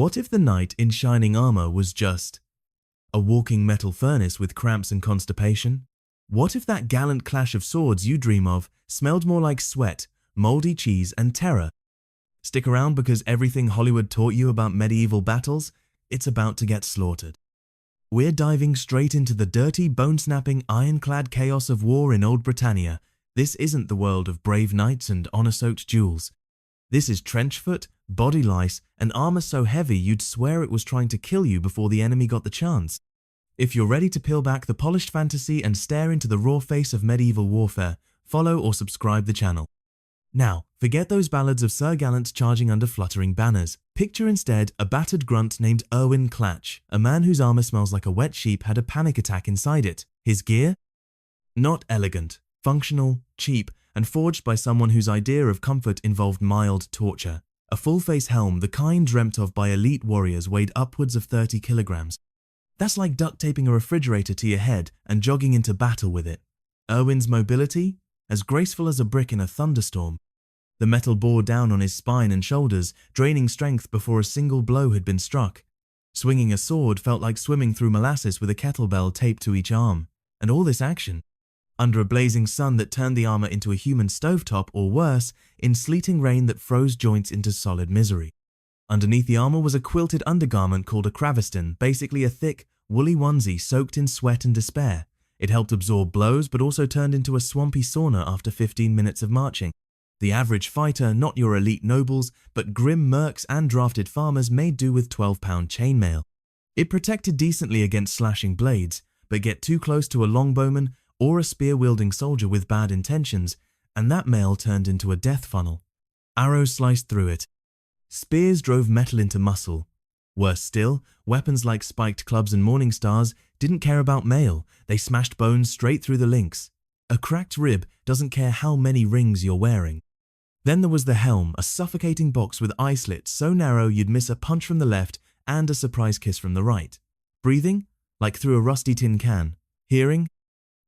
What if the knight in shining armor was just a walking metal furnace with cramps and constipation? What if that gallant clash of swords you dream of smelled more like sweat, moldy cheese, and terror? Stick around because everything Hollywood taught you about medieval battles, it's about to get slaughtered. We're diving straight into the dirty, bone-snapping, ironclad chaos of war in Old Britannia. This isn't the world of brave knights and honor-soaked duels. This is trench foot, body lice, and armor so heavy you'd swear it was trying to kill you before the enemy got the chance. If you're ready to peel back the polished fantasy and stare into the raw face of medieval warfare, follow or subscribe the channel. Now, forget those ballads of Sir Gallants charging under fluttering banners. Picture instead a battered grunt named Erwin Clatch, a man whose armor smells like a wet sheep had a panic attack inside it. His gear? Not elegant, functional, cheap, and forged by someone whose idea of comfort involved mild torture. A full-face helm, the kind dreamt of by elite warriors, weighed upwards of 30 kilograms. That's like duct taping a refrigerator to your head and jogging into battle with it. Erwin's mobility? As graceful as a brick in a thunderstorm. The metal bore down on his spine and shoulders, draining strength before a single blow had been struck. Swinging a sword felt like swimming through molasses with a kettlebell taped to each arm. And all this action under a blazing sun that turned the armor into a human stovetop, or worse, in sleeting rain that froze joints into solid misery. Underneath the armor was a quilted undergarment called a craviston, basically a thick, woolly onesie soaked in sweat and despair. It helped absorb blows but also turned into a swampy sauna after 15 minutes of marching. The average fighter, not your elite nobles, but grim mercs and drafted farmers, made do with 12-pound chainmail. It protected decently against slashing blades, but get too close to a longbowman or a spear-wielding soldier with bad intentions, and that mail turned into a death funnel. Arrows sliced through it. Spears drove metal into muscle. Worse still, weapons like spiked clubs and morning stars didn't care about mail. They smashed bones straight through the links. A cracked rib doesn't care how many rings you're wearing. Then there was the helm, a suffocating box with eye slits so narrow you'd miss a punch from the left and a surprise kiss from the right. Breathing? Like through a rusty tin can. Hearing?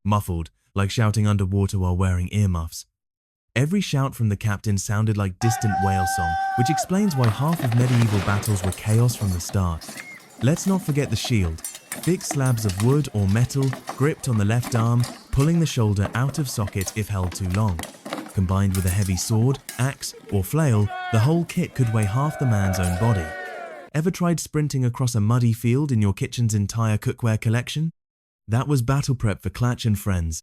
Muffled, like shouting underwater while wearing earmuffs. Every shout from the captain sounded like distant whale song, which explains why half of medieval battles were chaos from the start. Let's not forget the shield. Thick slabs of wood or metal gripped on the left arm, pulling the shoulder out of socket if held too long. Combined with a heavy sword, axe, or flail, the whole kit could weigh half the man's own body. Ever tried sprinting across a muddy field in your kitchen's entire cookware collection? That was battle prep for Clatch and friends.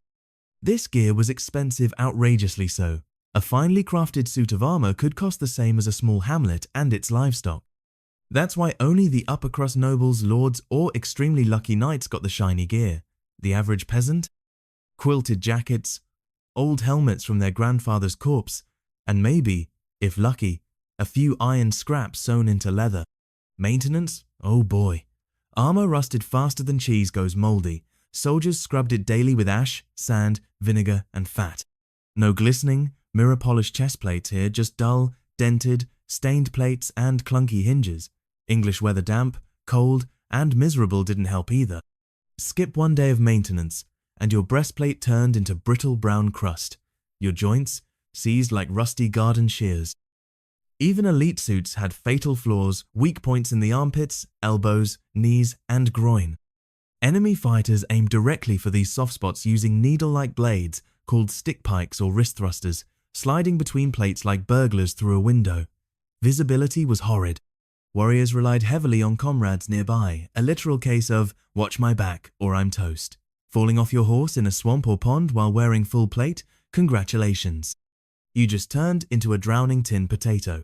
This gear was expensive, outrageously so. A finely crafted suit of armor could cost the same as a small hamlet and its livestock. That's why only the upper-crust nobles, lords, or extremely lucky knights got the shiny gear. The average peasant? Quilted jackets, old helmets from their grandfather's corpse, and maybe, if lucky, a few iron scraps sewn into leather. Maintenance? Oh boy. Armor rusted faster than cheese goes moldy. Soldiers scrubbed it daily with ash, sand, vinegar, and fat. No glistening, mirror-polished chest plates here, just dull, dented, stained plates and clunky hinges. English weather damp, cold, and miserable didn't help either. Skip one day of maintenance, and your breastplate turned into brittle brown crust. Your joints seized like rusty garden shears. Even elite suits had fatal flaws, weak points in the armpits, elbows, knees, and groin. Enemy fighters aimed directly for these soft spots using needle-like blades called stick pikes or wrist thrusters, sliding between plates like burglars through a window. Visibility was horrid. Warriors relied heavily on comrades nearby, a literal case of "watch my back or I'm toast." Falling off your horse in a swamp or pond while wearing full plate? Congratulations. You just turned into a drowning tin potato.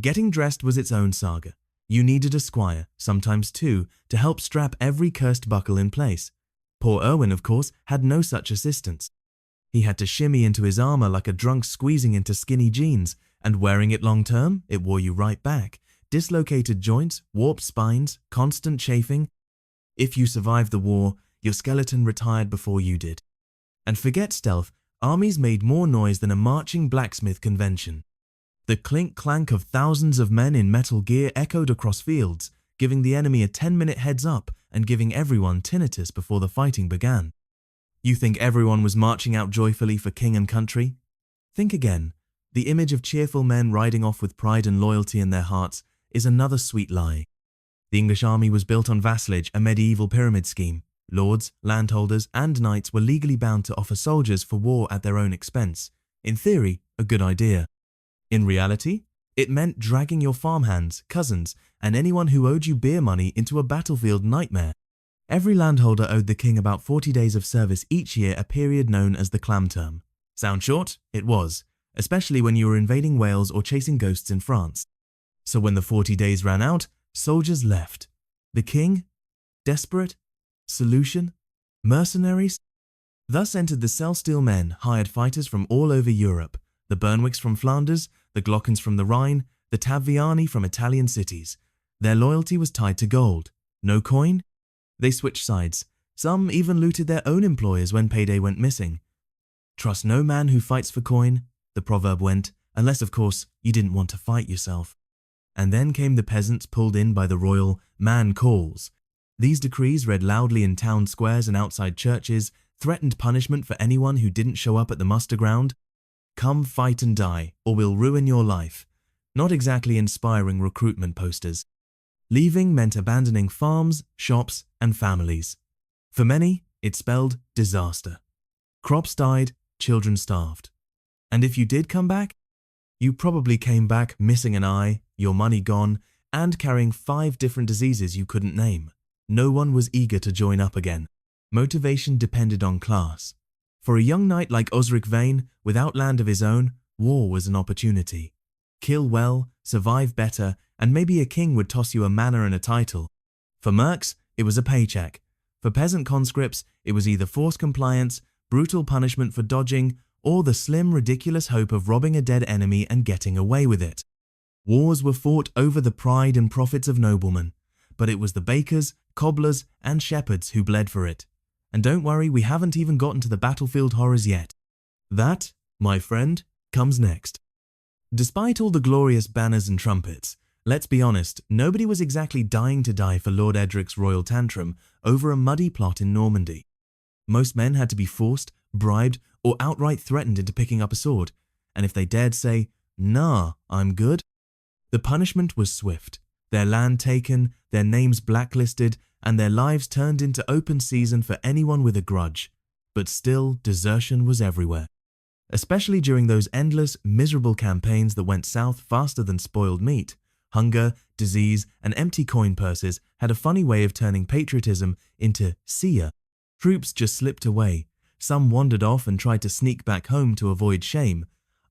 Getting dressed was its own saga. You needed a squire, sometimes two, to help strap every cursed buckle in place. Poor Erwin, of course, had no such assistance. He had to shimmy into his armor like a drunk squeezing into skinny jeans, and wearing it long term, it wore you right back. Dislocated joints, warped spines, constant chafing. If you survived the war, your skeleton retired before you did. And forget stealth, armies made more noise than a marching blacksmith convention. The clink-clank of thousands of men in metal gear echoed across fields, giving the enemy a 10-minute heads up and giving everyone tinnitus before the fighting began. You think everyone was marching out joyfully for king and country? Think again. The image of cheerful men riding off with pride and loyalty in their hearts is another sweet lie. The English army was built on vassalage, a medieval pyramid scheme. Lords, landholders, and knights were legally bound to offer soldiers for war at their own expense. In theory, a good idea. In reality, it meant dragging your farmhands, cousins, and anyone who owed you beer money into a battlefield nightmare. Every landholder owed the king about 40 days of service each year, a period known as the clam term. Sound short? It was, especially when you were invading Wales or chasing ghosts in France. So when the 40 days ran out, soldiers left. The king? Desperate? Solution? Mercenaries? Thus entered the Celestial men, hired fighters from all over Europe, the Bernwicks from Flanders, the Glockens from the Rhine, the Taviani from Italian cities. Their loyalty was tied to gold. No coin? They switched sides. Some even looted their own employers when payday went missing. Trust no man who fights for coin, the proverb went, unless of course you didn't want to fight yourself. And then came the peasants pulled in by the royal man calls. These decrees read loudly in town squares and outside churches, threatened punishment for anyone who didn't show up at the muster ground. Come fight and die, or we'll ruin your life. Not exactly inspiring recruitment posters. Leaving meant abandoning farms, shops, and families. For many, it spelled disaster. Crops died, children starved. And if you did come back, you probably came back missing an eye, your money gone, and carrying 5 different diseases you couldn't name. No one was eager to join up again. Motivation depended on class. For a young knight like Osric Vane, without land of his own, war was an opportunity. Kill well, survive better, and maybe a king would toss you a manor and a title. For mercs, it was a paycheck. For peasant conscripts, it was either forced compliance, brutal punishment for dodging, or the slim, ridiculous hope of robbing a dead enemy and getting away with it. Wars were fought over the pride and profits of noblemen, but it was the bakers, cobblers, and shepherds who bled for it. And don't worry, we haven't even gotten to the battlefield horrors yet. That, my friend, comes next. Despite all the glorious banners and trumpets, let's be honest, nobody was exactly dying to die for Lord Edric's royal tantrum over a muddy plot in Normandy. Most men had to be forced, bribed, or outright threatened into picking up a sword, and if they dared say, "Nah, I'm good," the punishment was swift. Their land taken, their names blacklisted, and their lives turned into open season for anyone with a grudge. But still, desertion was everywhere. Especially during those endless, miserable campaigns that went south faster than spoiled meat, hunger, disease, and empty coin purses had a funny way of turning patriotism into see ya. Troops just slipped away. Some wandered off and tried to sneak back home to avoid shame.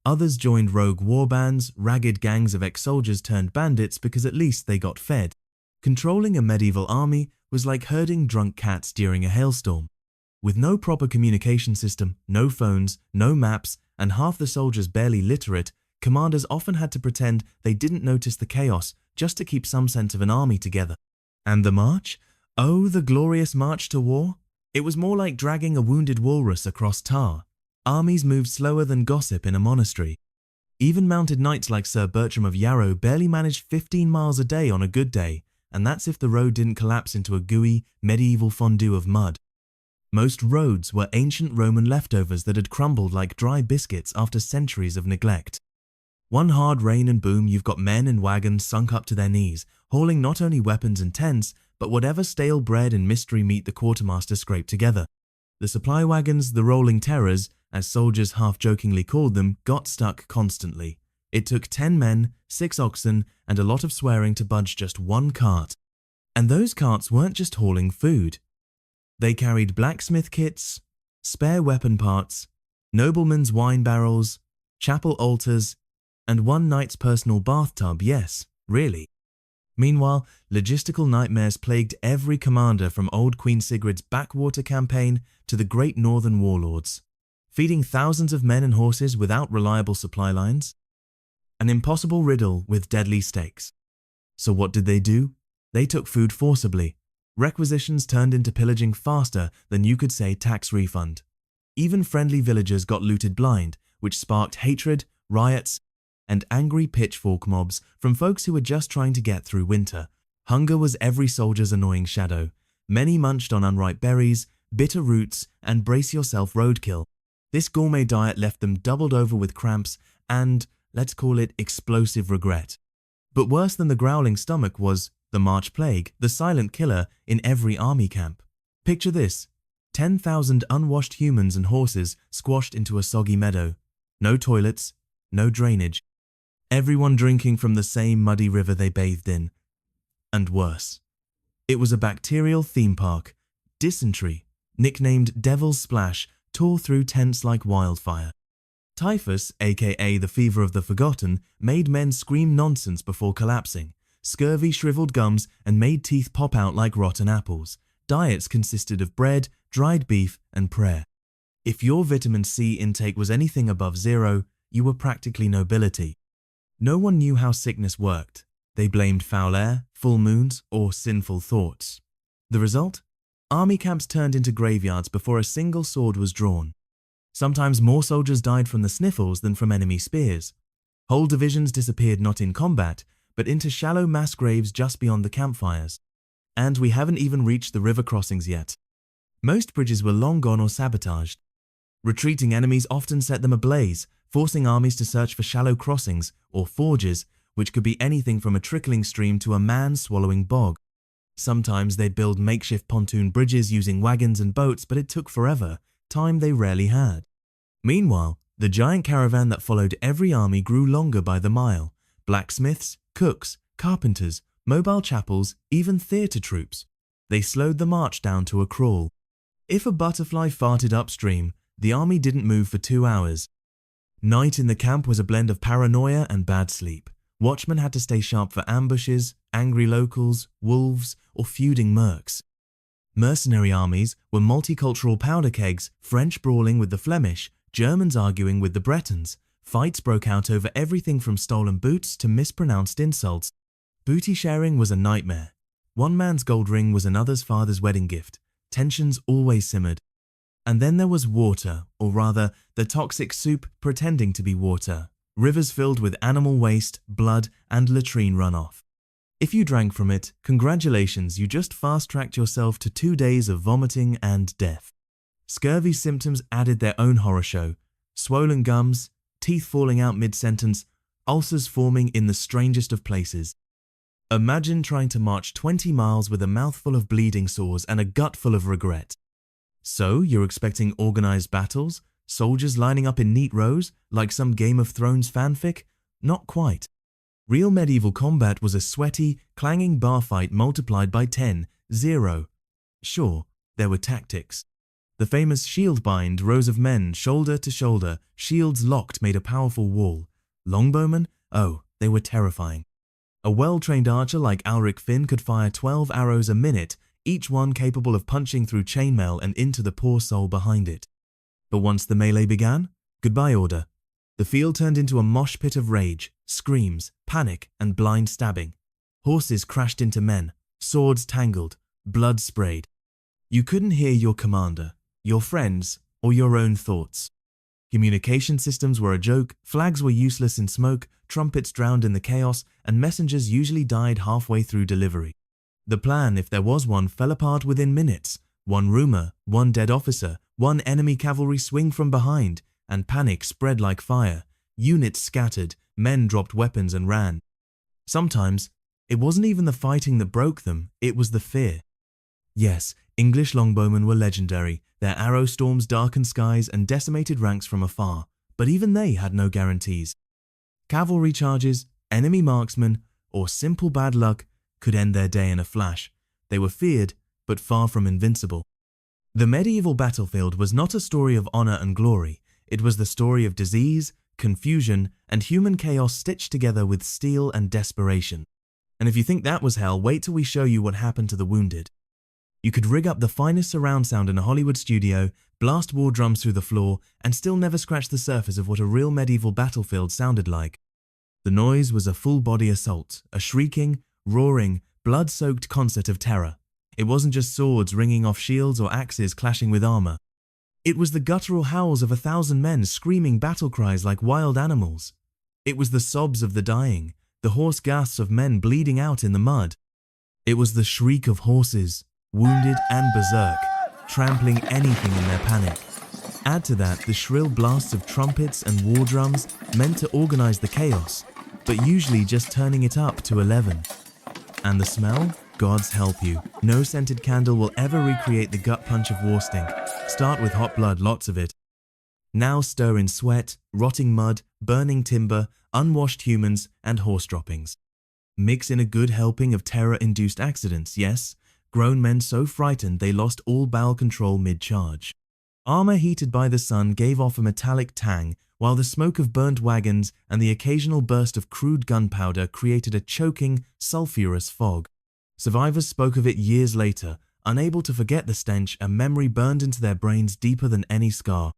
Others joined rogue warbands, ragged gangs of ex-soldiers turned bandits because at least they got fed. Controlling a medieval army was like herding drunk cats during a hailstorm. With no proper communication system, no phones, no maps, and half the soldiers barely literate, commanders often had to pretend they didn't notice the chaos just to keep some sense of an army together. And the march? Oh, the glorious march to war? It was more like dragging a wounded walrus across tar. Armies moved slower than gossip in a monastery. Even mounted knights like Sir Bertram of Yarrow barely managed 15 miles a day on a good day, and that's if the road didn't collapse into a gooey, medieval fondue of mud. Most roads were ancient Roman leftovers that had crumbled like dry biscuits after centuries of neglect. One hard rain and boom, you've got men in wagons sunk up to their knees, hauling not only weapons and tents, but whatever stale bread and mystery meat the quartermaster scraped together. The supply wagons, the rolling terrors, as soldiers half-jokingly called them, got stuck constantly. It took 10 men, 6 oxen, and a lot of swearing to budge just one cart. And those carts weren't just hauling food. They carried blacksmith kits, spare weapon parts, noblemen's wine barrels, chapel altars, and one knight's personal bathtub, yes, really. Meanwhile, logistical nightmares plagued every commander from old Queen Sigrid's backwater campaign to the great northern warlords. Feeding thousands of men and horses without reliable supply lines? An impossible riddle with deadly stakes. So what did they do? They took food forcibly. Requisitions turned into pillaging faster than you could say tax refund. Even friendly villagers got looted blind, which sparked hatred, riots, and angry pitchfork mobs from folks who were just trying to get through winter. Hunger was every soldier's annoying shadow. Many munched on unripe berries, bitter roots, and brace-yourself roadkill. This gourmet diet left them doubled over with cramps and, let's call it, explosive regret. But worse than the growling stomach was the March Plague, the silent killer in every army camp. Picture this: 10,000 unwashed humans and horses squashed into a soggy meadow. No toilets, no drainage. Everyone drinking from the same muddy river they bathed in. And worse. It was a bacterial theme park. Dysentery, nicknamed Devil's Splash, tore through tents like wildfire. Typhus, aka the fever of the forgotten, made men scream nonsense before collapsing. Scurvy shriveled gums and made teeth pop out like rotten apples. Diets consisted of bread, dried beef, and prayer. If your vitamin C intake was anything above 0, you were practically nobility. No one knew how sickness worked. They blamed foul air, full moons, or sinful thoughts. The result? Army camps turned into graveyards before a single sword was drawn. Sometimes more soldiers died from the sniffles than from enemy spears. Whole divisions disappeared not in combat, but into shallow mass graves just beyond the campfires. And we haven't even reached the river crossings yet. Most bridges were long gone or sabotaged. Retreating enemies often set them ablaze, forcing armies to search for shallow crossings or forges, which could be anything from a trickling stream to a man-swallowing bog. Sometimes they'd build makeshift pontoon bridges using wagons and boats, but it took forever, time they rarely had. Meanwhile, the giant caravan that followed every army grew longer by the mile. Blacksmiths, cooks, carpenters, mobile chapels, even theatre troupes. They slowed the march down to a crawl. If a butterfly farted upstream, the army didn't move for 2 hours. Night in the camp was a blend of paranoia and bad sleep. Watchmen had to stay sharp for ambushes, angry locals, wolves, or feuding mercs. Mercenary armies were multicultural powder kegs, French brawling with the Flemish, Germans arguing with the Bretons. Fights broke out over everything from stolen boots to mispronounced insults. Booty sharing was a nightmare. One man's gold ring was another's father's wedding gift. Tensions always simmered. And then there was water, or rather, the toxic soup pretending to be water. Rivers filled with animal waste, blood, and latrine runoff. If you drank from it, congratulations, you just fast-tracked yourself to 2 days of vomiting and death. Scurvy symptoms added their own horror show. Swollen gums, teeth falling out mid-sentence, ulcers forming in the strangest of places. Imagine trying to march 20 miles with a mouthful of bleeding sores and a gut full of regret. So, you're expecting organized battles? Soldiers lining up in neat rows, like some Game of Thrones fanfic? Not quite. Real medieval combat was a sweaty, clanging bar fight multiplied by 10, 0. Sure, there were tactics. The famous shield bind, rows of men, shoulder to shoulder, shields locked made a powerful wall. Longbowmen? Oh, they were terrifying. A well-trained archer like Alric Finn could fire 12 arrows a minute, each one capable of punching through chainmail and into the poor soul behind it. But once the melee began, goodbye order. The field turned into a mosh pit of rage, screams, panic, and blind stabbing. Horses crashed into men, swords tangled, blood sprayed. You couldn't hear your commander, your friends, or your own thoughts. Communication systems were a joke, flags were useless in smoke, trumpets drowned in the chaos, and messengers usually died halfway through delivery. The plan, if there was one, fell apart within minutes. One rumor, one dead officer, one enemy cavalry swing from behind, and panic spread like fire. Units scattered, men dropped weapons and ran. Sometimes, it wasn't even the fighting that broke them, it was the fear. Yes, English longbowmen were legendary. Their arrow storms darkened skies and decimated ranks from afar, but even they had no guarantees. Cavalry charges, enemy marksmen, or simple bad luck could end their day in a flash. They were feared, but far from invincible. The medieval battlefield was not a story of honor and glory. It was the story of disease, confusion, and human chaos stitched together with steel and desperation. And if you think that was hell, wait till we show you what happened to the wounded. You could rig up the finest surround sound in a Hollywood studio, blast war drums through the floor, and still never scratch the surface of what a real medieval battlefield sounded like. The noise was a full-body assault, a shrieking, roaring, blood-soaked concert of terror. It wasn't just swords ringing off shields or axes clashing with armor. It was the guttural howls of 1,000 men screaming battle cries like wild animals. It was the sobs of the dying, the hoarse gasps of men bleeding out in the mud. It was the shriek of horses, wounded and berserk, trampling anything in their panic. Add to that the shrill blasts of trumpets and war drums meant to organize the chaos, but usually just turning it up to 11. And the smell? Gods help you. No scented candle will ever recreate the gut punch of war stink. Start with hot blood, lots of it. Now stir in sweat, rotting mud, burning timber, unwashed humans, and horse droppings. Mix in a good helping of terror-induced accidents, yes, grown men so frightened they lost all bowel control mid-charge. Armor heated by the sun gave off a metallic tang, while the smoke of burnt wagons and the occasional burst of crude gunpowder created a choking, sulphurous fog. Survivors spoke of it years later, unable to forget the stench, a memory burned into their brains deeper than any scar.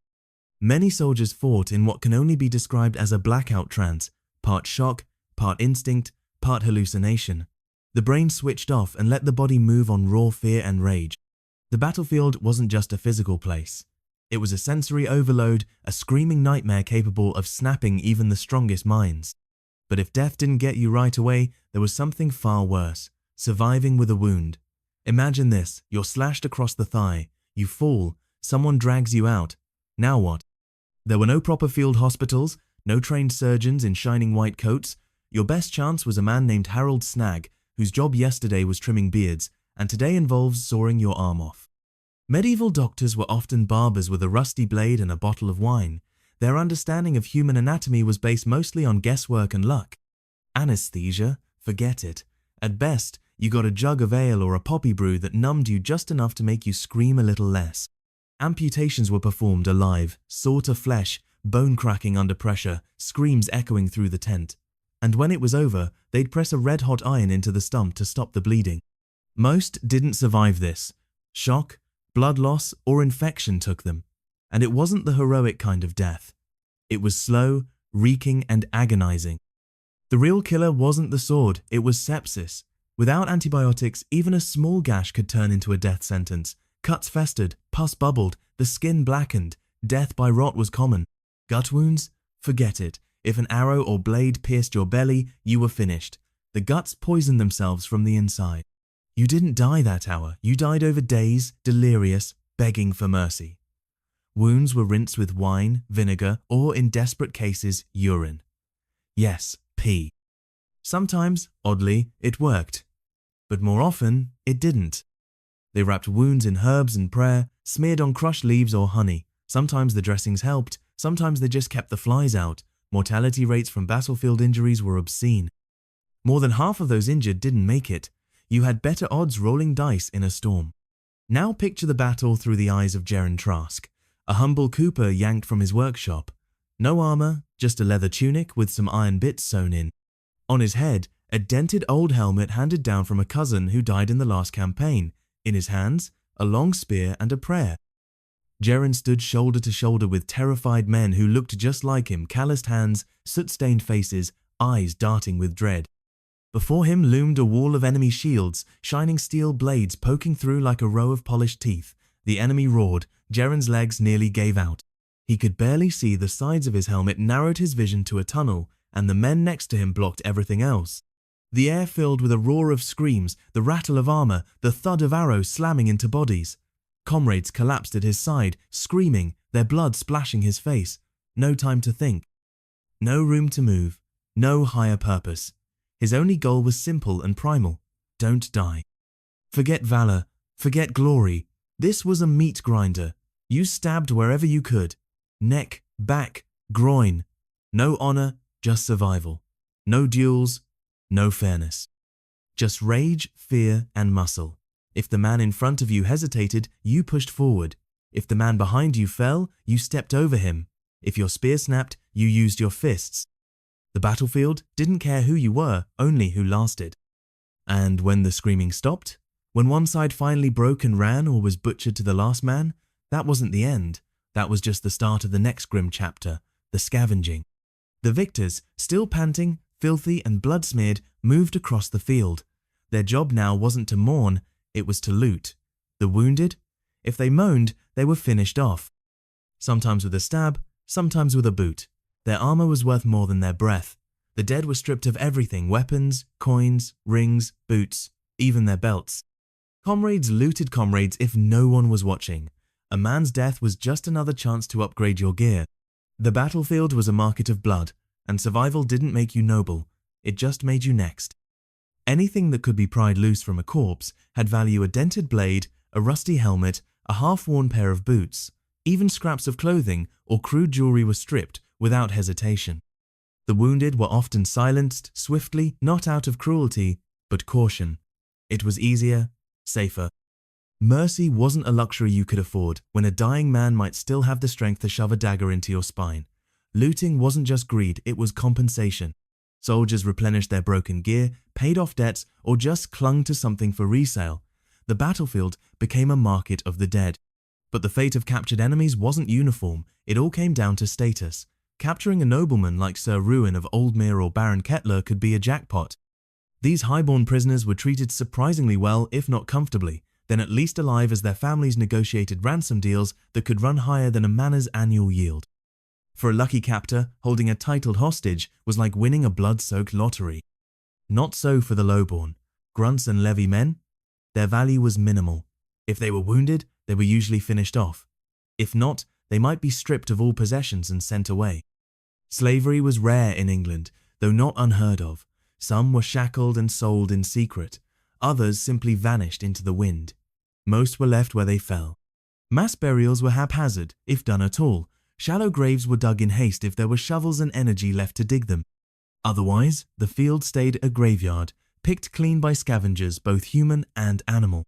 Many soldiers fought in what can only be described as a blackout trance, part shock, part instinct, part hallucination. The brain switched off and let the body move on raw fear and rage. The battlefield wasn't just a physical place. It was a sensory overload, a screaming nightmare capable of snapping even the strongest minds. But if death didn't get you right away, there was something far worse: surviving with a wound. Imagine this: you're slashed across the thigh, you fall, someone drags you out. Now what? There were no proper field hospitals, no trained surgeons in shining white coats. Your best chance was a man named Harold Snag, whose job yesterday was trimming beards, and today involves sawing your arm off. Medieval doctors were often barbers with a rusty blade and a bottle of wine. Their understanding of human anatomy was based mostly on guesswork and luck. Anesthesia? Forget it. At best, you got a jug of ale or a poppy brew that numbed you just enough to make you scream a little less. Amputations were performed alive, saw to flesh, bone cracking under pressure, screams echoing through the tent. And when it was over, they'd press a red-hot iron into the stump to stop the bleeding. Most didn't survive this. Shock, blood loss, or infection took them. And it wasn't the heroic kind of death. It was slow, reeking, and agonizing. The real killer wasn't the sword, it was sepsis. Without antibiotics, even a small gash could turn into a death sentence. Cuts festered, pus bubbled, the skin blackened, death by rot was common. Gut wounds? Forget it. If an arrow or blade pierced your belly, you were finished. The guts poisoned themselves from the inside. You didn't die that hour. You died over days, delirious, begging for mercy. Wounds were rinsed with wine, vinegar, or in desperate cases, urine. Yes, pee. Sometimes, oddly, it worked. But more often, it didn't. They wrapped wounds in herbs and prayer, smeared on crushed leaves or honey. Sometimes the dressings helped, sometimes they just kept the flies out. Mortality rates from battlefield injuries were obscene. More than half of those injured didn't make it. You had better odds rolling dice in a storm. Now picture the battle through the eyes of Geron Trask, a humble cooper yanked from his workshop. No armor, just a leather tunic with some iron bits sewn in. On his head, a dented old helmet handed down from a cousin who died in the last campaign. In his hands, a long spear and a prayer. Geron stood shoulder to shoulder with terrified men who looked just like him, calloused hands, soot-stained faces, eyes darting with dread. Before him loomed a wall of enemy shields, shining steel blades poking through like a row of polished teeth. The enemy roared. Geron's legs nearly gave out. He could barely see. The sides of his helmet narrowed his vision to a tunnel, and the men next to him blocked everything else. The air filled with a roar of screams, the rattle of armor, the thud of arrows slamming into bodies. Comrades collapsed at his side, screaming, their blood splashing his face. No time to think. No room to move. No higher purpose. His only goal was simple and primal. Don't die. Forget valor. Forget glory. This was a meat grinder. You stabbed wherever you could. Neck, back, groin. No honor, just survival. No duels. No fairness. Just rage, fear, and muscle. If the man in front of you hesitated, you pushed forward. If the man behind you fell, you stepped over him. If your spear snapped, you used your fists. The battlefield didn't care who you were, only who lasted. And when the screaming stopped, when one side finally broke and ran or was butchered to the last man, that wasn't the end. That was just the start of the next grim chapter, the scavenging. The victors, still panting, filthy and blood-smeared, moved across the field. Their job now wasn't to mourn, it was to loot. The wounded? If they moaned, they were finished off. Sometimes with a stab, sometimes with a boot. Their armor was worth more than their breath. The dead were stripped of everything: weapons, coins, rings, boots, even their belts. Comrades looted comrades if no one was watching. A man's death was just another chance to upgrade your gear. The battlefield was a market of blood, and survival didn't make you noble, it just made you next. Anything that could be pried loose from a corpse had value: a dented blade, a rusty helmet, a half-worn pair of boots. Even scraps of clothing or crude jewelry were stripped without hesitation. The wounded were often silenced swiftly, not out of cruelty, but caution. It was easier, safer. Mercy wasn't a luxury you could afford when a dying man might still have the strength to shove a dagger into your spine. Looting wasn't just greed, it was compensation. Soldiers replenished their broken gear, paid off debts, or just clung to something for resale. The battlefield became a market of the dead. But the fate of captured enemies wasn't uniform, it all came down to status. Capturing a nobleman like Sir Ruin of Oldmere or Baron Kettler could be a jackpot. These highborn prisoners were treated surprisingly well, if not comfortably, then at least alive, as their families negotiated ransom deals that could run higher than a manor's annual yield. For a lucky captor, holding a titled hostage was like winning a blood-soaked lottery. Not so for the lowborn. Grunts and levy men? Their value was minimal. If they were wounded, they were usually finished off. If not, they might be stripped of all possessions and sent away. Slavery was rare in England, though not unheard of. Some were shackled and sold in secret. Others simply vanished into the wind. Most were left where they fell. Mass burials were haphazard, if done at all. Shallow graves were dug in haste if there were shovels and energy left to dig them. Otherwise, the field stayed a graveyard, picked clean by scavengers, both human and animal.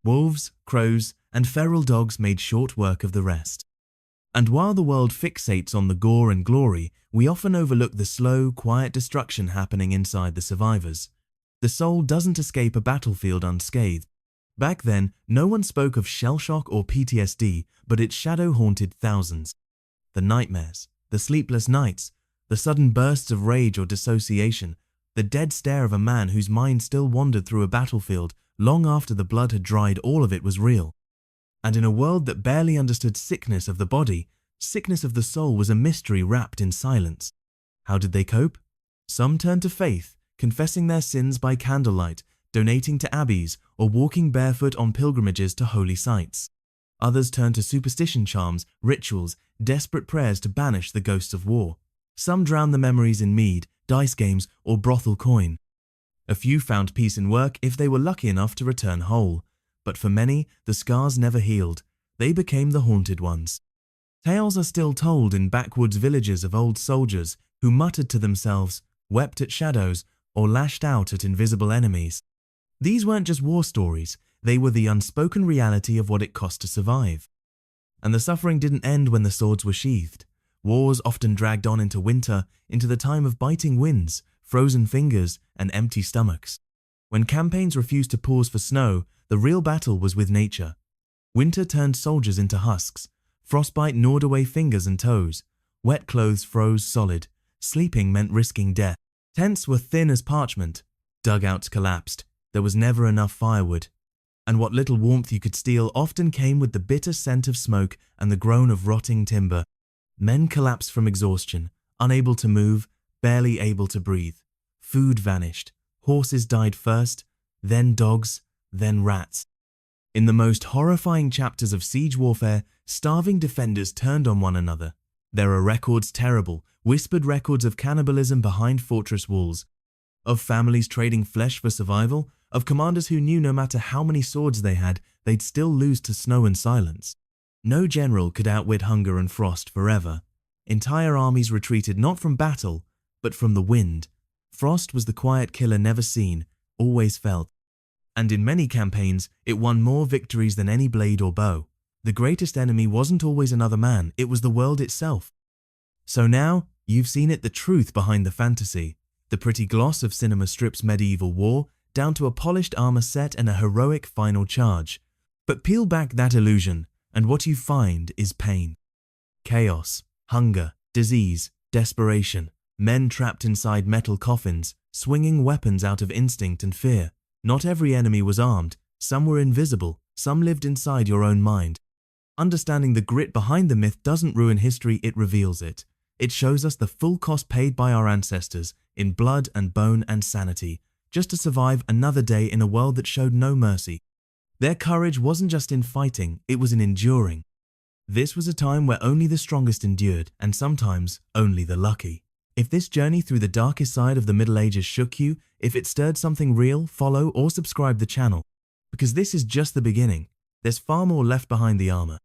Wolves, crows, and feral dogs made short work of the rest. And while the world fixates on the gore and glory, we often overlook the slow, quiet destruction happening inside the survivors. The soul doesn't escape a battlefield unscathed. Back then, no one spoke of shell shock or PTSD, but its shadow haunted thousands. The nightmares, the sleepless nights, the sudden bursts of rage or dissociation, the dead stare of a man whose mind still wandered through a battlefield long after the blood had dried, all of it was real. And in a world that barely understood sickness of the body, sickness of the soul was a mystery wrapped in silence. How did they cope? Some turned to faith, confessing their sins by candlelight, donating to abbeys, or walking barefoot on pilgrimages to holy sites. Others turned to superstition charms, rituals, desperate prayers to banish the ghosts of war. Some drowned the memories in mead, dice games, or brothel coin. A few found peace in work if they were lucky enough to return whole. But for many, the scars never healed. They became the haunted ones. Tales are still told in backwoods villages of old soldiers who muttered to themselves, wept at shadows, or lashed out at invisible enemies. These weren't just war stories, they were the unspoken reality of what it cost to survive. And the suffering didn't end when the swords were sheathed. Wars often dragged on into winter, into the time of biting winds, frozen fingers, and empty stomachs. When campaigns refused to pause for snow, the real battle was with nature. Winter turned soldiers into husks. Frostbite gnawed away fingers and toes. Wet clothes froze solid. Sleeping meant risking death. Tents were thin as parchment. Dugouts collapsed. There was never enough firewood. And what little warmth you could steal often came with the bitter scent of smoke and the groan of rotting timber. Men collapsed from exhaustion, unable to move, barely able to breathe. Food vanished. Horses died first, then dogs, then rats. In the most horrifying chapters of siege warfare, starving defenders turned on one another. There are records terrible, whispered records of cannibalism behind fortress walls, of families trading flesh for survival, of commanders who knew no matter how many swords they had, they'd still lose to snow and silence. No general could outwit hunger and frost forever. Entire armies retreated not from battle, but from the wind. Frost was the quiet killer never seen, always felt. And in many campaigns, it won more victories than any blade or bow. The greatest enemy wasn't always another man, it was the world itself. So now, you've seen it, the truth behind the fantasy. The pretty gloss of cinema strips medieval war, down to a polished armor set and a heroic final charge. But peel back that illusion, and what you find is pain. Chaos, hunger, disease, desperation. Men trapped inside metal coffins, swinging weapons out of instinct and fear. Not every enemy was armed, some were invisible, some lived inside your own mind. Understanding the grit behind the myth doesn't ruin history, it reveals it. It shows us the full cost paid by our ancestors, in blood and bone and sanity, just to survive another day in a world that showed no mercy. Their courage wasn't just in fighting, it was in enduring. This was a time where only the strongest endured, and sometimes only the lucky. If this journey through the darkest side of the Middle Ages shook you, if it stirred something real, follow or subscribe the channel. Because this is just the beginning. There's far more left behind the armor.